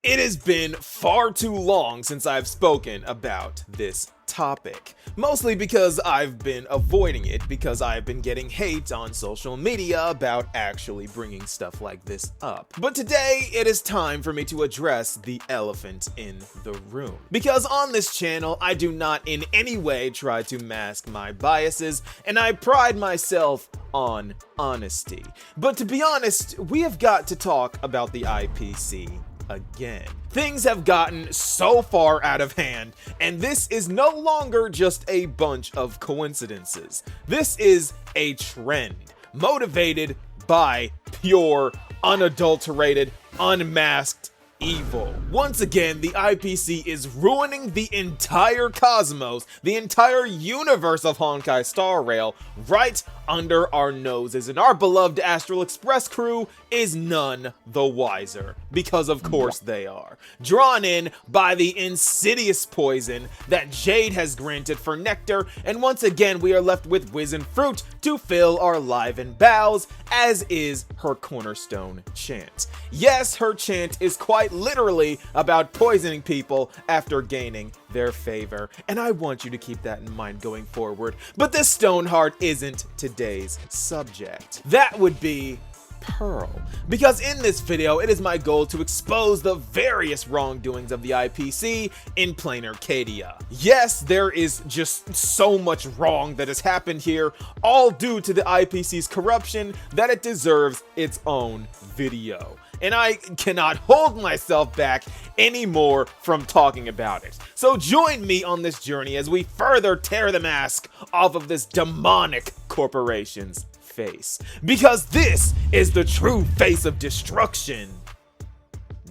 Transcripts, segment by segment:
It has been far too long since I've spoken about this topic. Mostly because I've been avoiding it because I've been getting hate on social media about actually bringing stuff like this up. But today it is time for me to address the elephant in the room. Because on this channel I do not in any way try to mask my biases, and I pride myself on honesty. But to be honest, we have got to talk about the IPC again. Things have gotten so far out of hand, and this is no longer just a bunch of coincidences. This is a trend motivated by pure, unadulterated, unmasked evil. Once again, the IPC is ruining the entire cosmos, the entire universe of Honkai Star Rail right under our noses, and our beloved Astral Express crew is none the wiser, because of course they are. Drawn in by the insidious poison that Jade has granted for nectar, and once again we are left with wizened fruit to fill our livened bowels, as is her cornerstone chant. Yes, her chant is quite literally about poisoning people after gaining their favor, and I want you to keep that in mind going forward. But this Stoneheart isn't today's subject. That would be Pearl, because in this video it is my goal to expose the various wrongdoings of the IPC in plain Arcadia. Yes, there is just so much wrong that has happened here, all due to the IPC's corruption, that it deserves its own video. And I cannot hold myself back anymore from talking about it. So join me on this journey as we further tear the mask off of this demonic corporation's face. Because this is the true face of destruction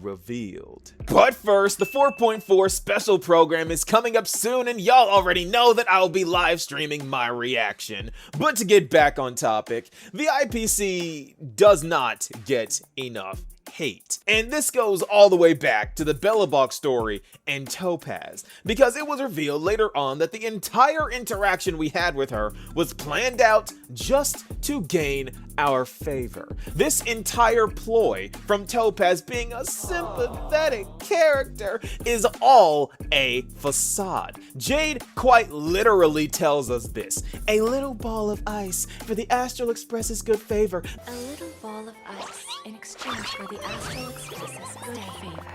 revealed. But first, the 4.4 special program is coming up soon, and y'all already know that I'll be live streaming my reaction. But to get back on topic, the IPC does not get enough hate. And this goes all the way back to the Belobog story and Topaz, because it was revealed later on that the entire interaction we had with her was planned out just to gain our favor. This entire ploy from Topaz being a sympathetic character is all a facade. Jade quite literally tells us this: a little ball of ice for the Astral Express's good favor. A little ball of ice in exchange for the Astral Express's good favor.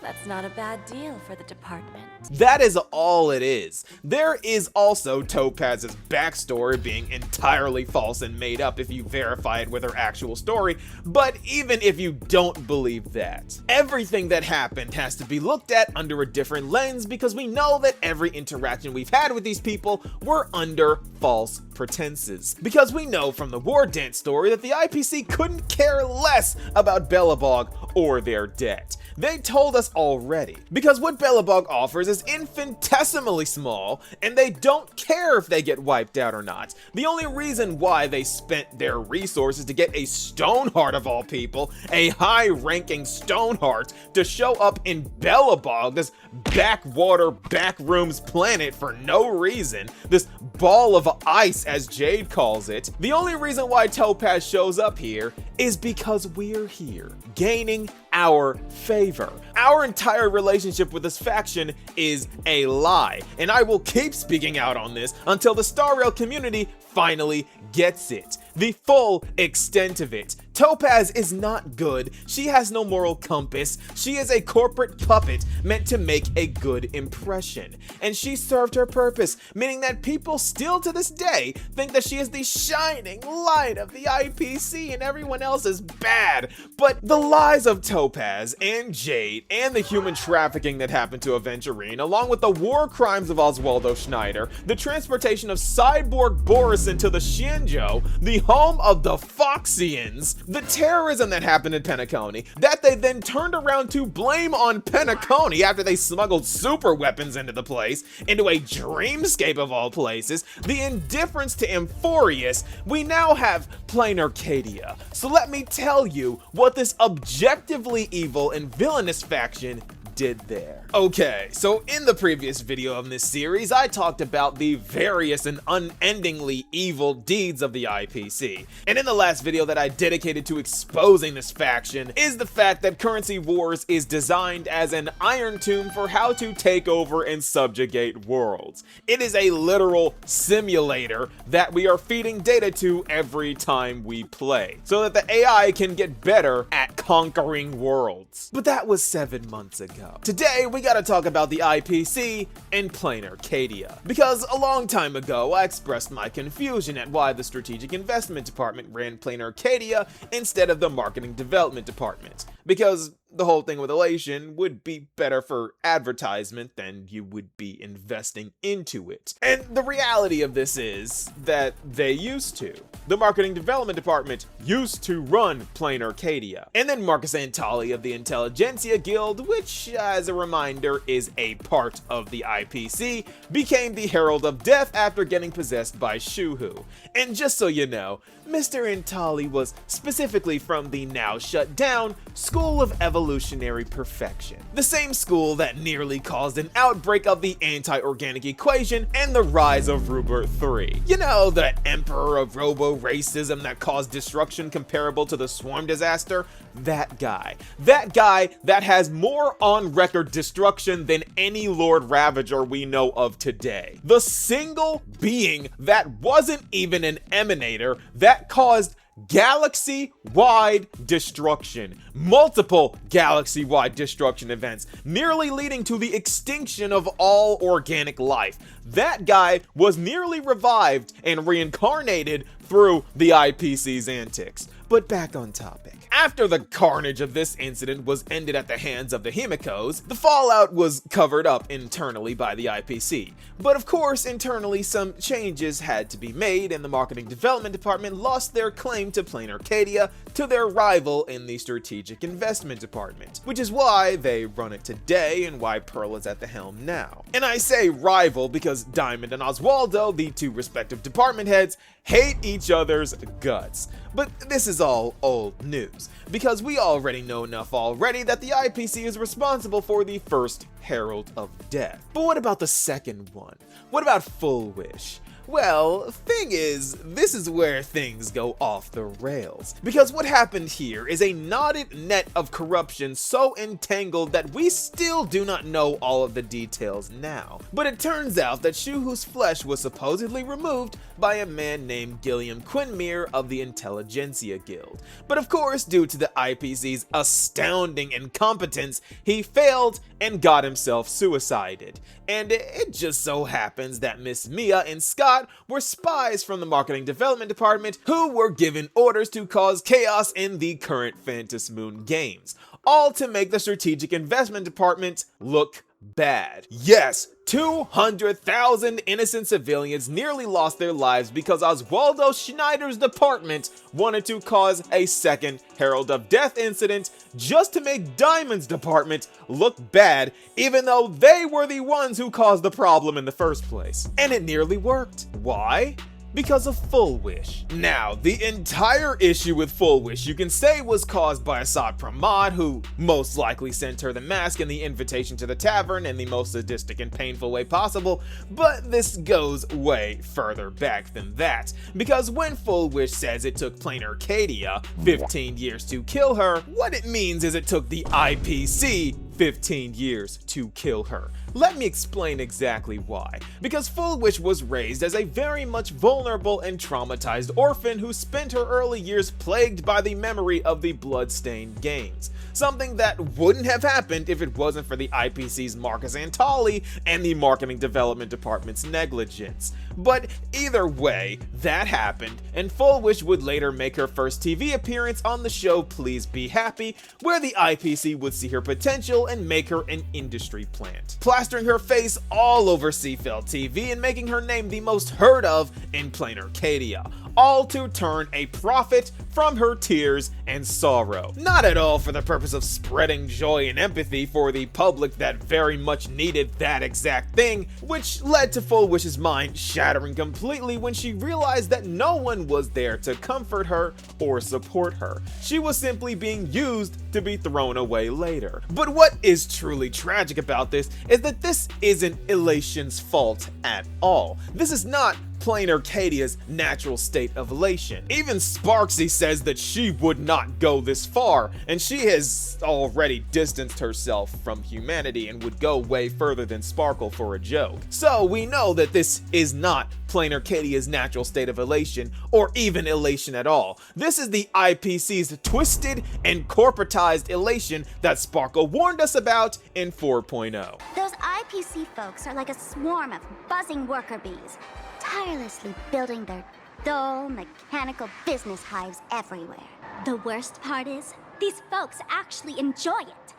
That's not a bad deal for the department. That is all it is. There is also Topaz's backstory being entirely false and made up if you verify it with her actual story, but even if you don't believe that, everything that happened has to be looked at under a different lens, because we know that every interaction we've had with these people were under false pretenses. Because we know from the War Dance story that the IPC couldn't care less about Belobog or their debt. They told us already, because what Belobog offers is infinitesimally small, and they don't care if they get wiped out or not. The only reason why they spent their resources to get a Stoneheart of all people, a high-ranking Stoneheart, to show up in Belobog, this backwater, backrooms planet for no reason, this ball of ice as Jade calls it. The only reason why Topaz shows up here is because we're here, gaining our favor. Our entire relationship with this faction is a lie, and I will keep speaking out on this until the Star Rail community finally gets it, the full extent of it. Topaz is not good. She has no moral compass. She is a corporate puppet meant to make a good impression. And she served her purpose, meaning that people still to this day think that she is the shining light of the IPC and everyone else is bad. But the lies of Topaz and Jade and the human trafficking that happened to Aventurine, along with the war crimes of Oswaldo Schneider, the transportation of Cyborg Boris into the Shinjo, the home of the Foxians, the terrorism that happened in Penacony, that they then turned around to blame on Penacony after they smuggled super weapons into the place, into a dreamscape of all places, the indifference to Amphorius, we now have plain Arcadia. So let me tell you what this objectively evil and villainous faction did there. Okay, so in the previous video of this series, I talked about the various and unendingly evil deeds of the IPC. And in the last video that I dedicated to exposing this faction is the fact that Currency Wars is designed as an iron tomb for how to take over and subjugate worlds. It is a literal simulator that we are feeding data to every time we play, so that the AI can get better at conquering worlds. But that was 7 months ago. Today, we gotta talk about the IPC and Plain Arcadia. Because a long time ago, I expressed my confusion at why the Strategic Investment Department ran Plain Arcadia instead of the Marketing Development Department. Because the whole thing with Elation would be better for advertisement than you would be investing into it. And the reality of this is that they used to. The Marketing Development Department used to run Plain Arcadia. And then Marcus Antali of the Intelligentsia Guild, which, as a reminder, is a part of the IPC, became the Herald of Death after getting possessed by Shuhu. And just so you know, Mr. Antali was specifically from the now shut down School of Evolutionary Perfection. The same school that nearly caused an outbreak of the anti-organic equation and the rise of Rubert 3. You know, the emperor of robo-racism that caused destruction comparable to the Swarm disaster? That guy. That guy that has more on-record destruction than any Lord Ravager we know of today. The single being that wasn't even an emanator that caused galaxy-wide destruction. Multiple galaxy-wide destruction events, nearly leading to the extinction of all organic life. That guy was nearly revived and reincarnated through the IPC's antics. But back on topic. After the carnage of this incident was ended at the hands of the Himikos, the fallout was covered up internally by the IPC. But of course, internally some changes had to be made, and the Marketing Development Department lost their claim to Plain Arcadia to their rival in the Strategic Investment Department, which is why they run it today and why Pearl is at the helm now. And I say rival because Diamond and Oswaldo, the two respective department heads, hate each other's guts. But this is all old news, because we already know enough already that the IPC is responsible for the first Herald of Death. But what about the second one? What about Full Wish? Well, thing is, this is where things go off the rails. Because what happened here is a knotted net of corruption so entangled that we still do not know all of the details now. But it turns out that Shuhu's flesh was supposedly removed by a man named Gilliam Quinmere of the Intelligentsia Guild. But of course, due to the IPC's astounding incompetence, he failed and got himself suicided. And it just so happens that Miss Mia and Scott were spies from the Marketing Development Department who were given orders to cause chaos in the current Phantom Moon games, all to make the Strategic Investment Department look bad. Yes, 200,000 innocent civilians nearly lost their lives because Oswaldo Schneider's department wanted to cause a second Herald of Death incident just to make Diamond's department look bad, even though they were the ones who caused the problem in the first place. And it nearly worked. Why? Because of Full Wish. Now, the entire issue with Full Wish you can say was caused by Assad Pramod, who most likely sent her the mask and the invitation to the tavern in the most sadistic and painful way possible, but this goes way further back than that, because when Full Wish says it took Plain Arcadia 15 years to kill her, what it means is it took the IPC 15 years to kill her. Let me explain exactly why. Because Full Wish was raised as a very much vulnerable and traumatized orphan who spent her early years plagued by the memory of the bloodstained games. Something that wouldn't have happened if it wasn't for the IPC's Marcus Antali and the Marketing Development Department's negligence. But either way, that happened, and Full Wish would later make her first TV appearance on the show Please Be Happy, where the IPC would see her potential and make her an industry plant, plastering her face all over Seafeld TV and making her name the most heard of in Plain Arcadia, all to turn a profit from her tears and sorrow. Not at all for the purpose of spreading joy and empathy for the public that very much needed that exact thing, which led to Full Wish's mind shattering completely when she realized that no one was there to comfort her or support her. She was simply being used to be thrown away later. But what is truly tragic about this is that this isn't Elation's fault at all. This is not plain Arcadia's natural state of elation. Even Sparksy says that she would not go this far, and she has already distanced herself from humanity and would go way further than Sparkle for a joke. So we know that this is not plain Arcadia's natural state of elation, or even elation at all. This is the IPC's twisted and corporatized elation that Sparkle warned us about in 4.0. Those IPC folks are like a swarm of buzzing worker bees, tirelessly building their dull, mechanical business hives everywhere. The worst part is, these folks actually enjoy it.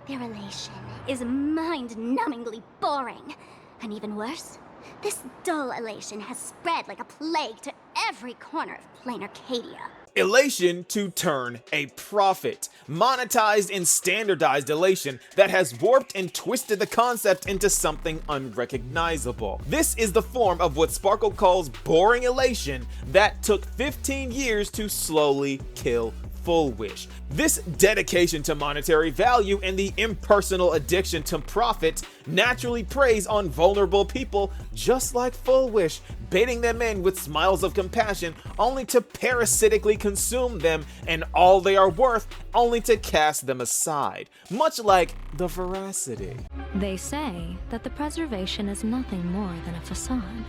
Their elation is mind-numbingly boring. And even worse, this dull elation has spread like a plague to every corner of plain Arcadia. Elation to turn a profit. Monetized and standardized elation that has warped and twisted the concept into something unrecognizable. This is the form of what Sparkle calls boring elation that took 15 years to slowly kill Full Wish. This dedication to monetary value and the impersonal addiction to profit naturally preys on vulnerable people just like Full Wish, baiting them in with smiles of compassion only to parasitically consume them and all they are worth only to cast them aside, much like the veracity. They say that the preservation is nothing more than a facade,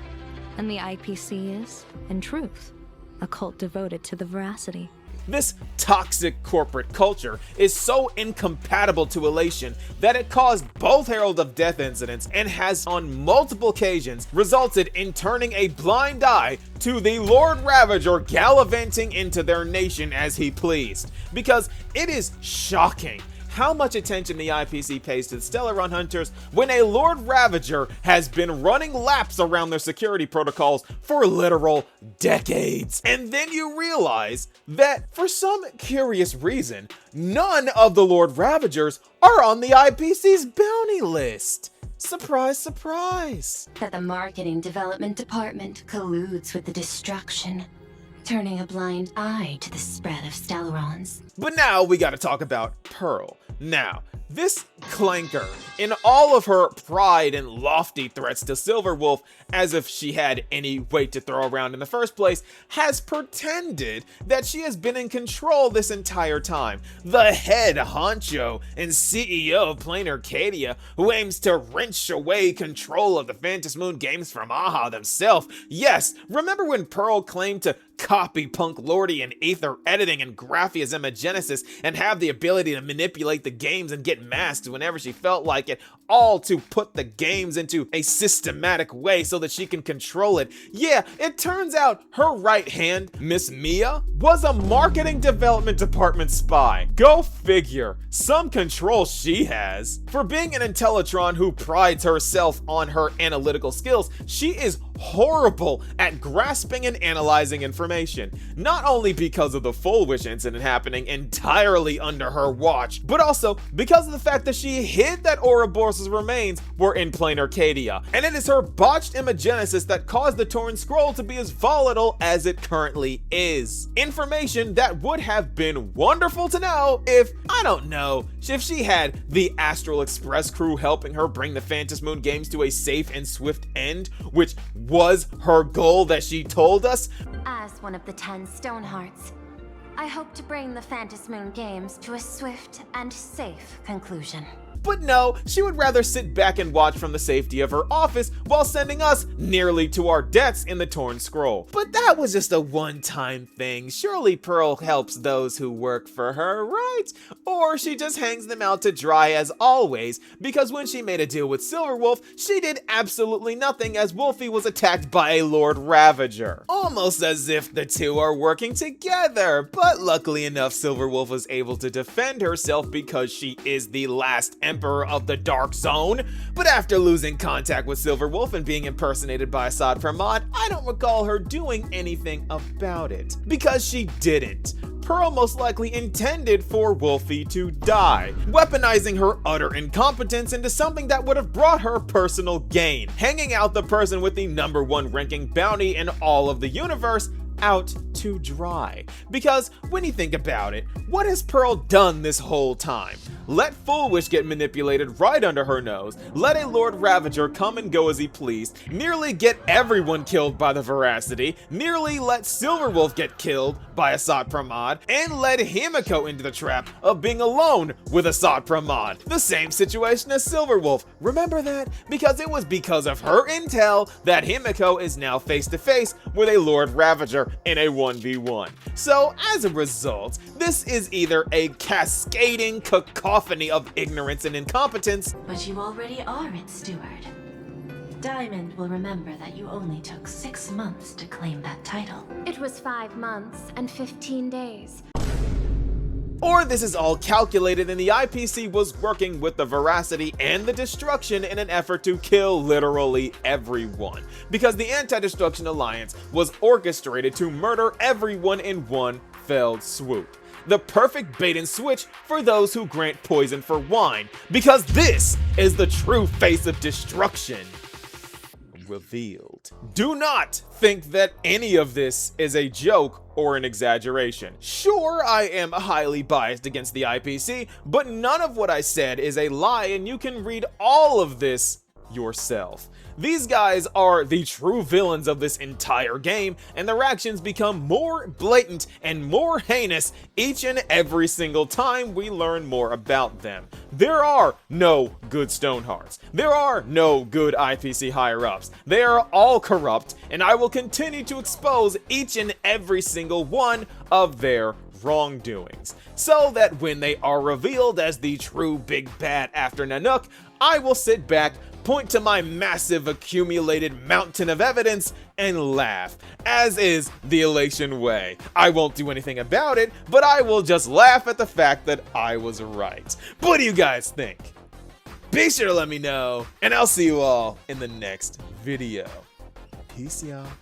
and the IPC is, in truth, a cult devoted to the veracity. This toxic corporate culture is so incompatible to elation that it caused both Herald of Death incidents and has on multiple occasions resulted in turning a blind eye to the Lord Ravager gallivanting into their nation as he pleased. Because it is shocking how much attention the IPC pays to the Stellar Run Hunters when a Lord Ravager has been running laps around their security protocols for literal decades. And then you realize that for some curious reason, none of the Lord Ravagers are on the IPC's bounty list. Surprise, surprise. That the marketing development department colludes with the destruction, turning a blind eye to the spread of Stellarons. But now we gotta talk about Pearl. Now, this clanker, in all of her pride and lofty threats to Silverwolf, as if she had any weight to throw around in the first place, has pretended that she has been in control this entire time. The head honcho and CEO of Plain Arcadia, who aims to wrench away control of the Phantom Moon games from AHA themselves. Yes, remember when Pearl claimed to copy Punk Lordy and Aether editing and Graphia's Imagenesis and have the ability to manipulate the games and get masked whenever she felt like it, all to put the games into a systematic way so that she can control it. Yeah, it turns out her right hand, Miss Mia, was a marketing development department spy. Go figure, some control she has. For being an Intellitron who prides herself on her analytical skills, she is horrible at grasping and analyzing information, not only because of the Full Wish incident happening entirely under her watch, but also because of the fact that she hid that Ouroboros' remains were in Plain Arcadia, and it is her botched Imagenesis that caused the Torn Scroll to be as volatile as it currently is. Information that would have been wonderful to know if, I don't know, if she had the Astral Express crew helping her bring the Phantom Moon games to a safe and swift end, which was her goal that she told us. As one of the 10 Stonehearts, I hope to bring the Phantom Moon games to a swift and safe conclusion. But no, she would rather sit back and watch from the safety of her office while sending us nearly to our deaths in the Torn Scroll. But that was just a one-time thing. Surely Pearl helps those who work for her, right? Or she just hangs them out to dry as always, because when she made a deal with Silverwolf, she did absolutely nothing as Wolfie was attacked by a Lord Ravager. Almost as if the two are working together, but luckily enough, Silverwolf was able to defend herself because she is the last Emperor of the Dark Zone. But after losing contact with Silverwolf and being impersonated by Assad Farmad, I don't recall her doing anything about it. Because she didn't. Pearl most likely intended for Wolfie to die, weaponizing her utter incompetence into something that would have brought her personal gain, hanging out the person with the #1 ranking bounty in all of the universe out to dry. Because when you think about it, what has Pearl done this whole time? Let Full Wish get manipulated right under her nose, let a Lord Ravager come and go as he pleased, nearly get everyone killed by the Veracity, nearly let Silverwolf get killed by Assad Pramad, and led Himiko into the trap of being alone with Assad Pramad. The same situation as Silverwolf. Remember that? Because it was because of her intel that Himiko is now face to face with a Lord Ravager in a 1v1. So as a result, this is either a cascading cacophony of ignorance and incompetence, But you already are its steward. Diamond will remember that you only took 6 months to claim that title. It was 5 months and 15 days. or this is all calculated and the IPC was working with the Veracity and the Destruction in an effort to kill literally everyone, because the Anti-Destruction Alliance was orchestrated to murder everyone in one fell swoop. The perfect bait and switch for those who grant poison for wine, because this is the true face of destruction revealed. Do not think that any of this is a joke or an exaggeration. Sure, I am highly biased against the IPC, but none of what I said is a lie, and you can read all of this yourself. These guys are the true villains of this entire game, and their actions become more blatant and more heinous each and every single time we learn more about them. There are no good Stonehearts. There are no good IPC higher-ups. They are all corrupt, and I will continue to expose each and every single one of their wrongdoings, so that when they are revealed as the true big bad after Nanook, I will sit back, point to my massive accumulated mountain of evidence, and laugh, as is the Elation way. I won't do anything about it, but I will just laugh at the fact that I was right. What do you guys think? Be sure to let me know, and I'll see you all in the next video. Peace, y'all.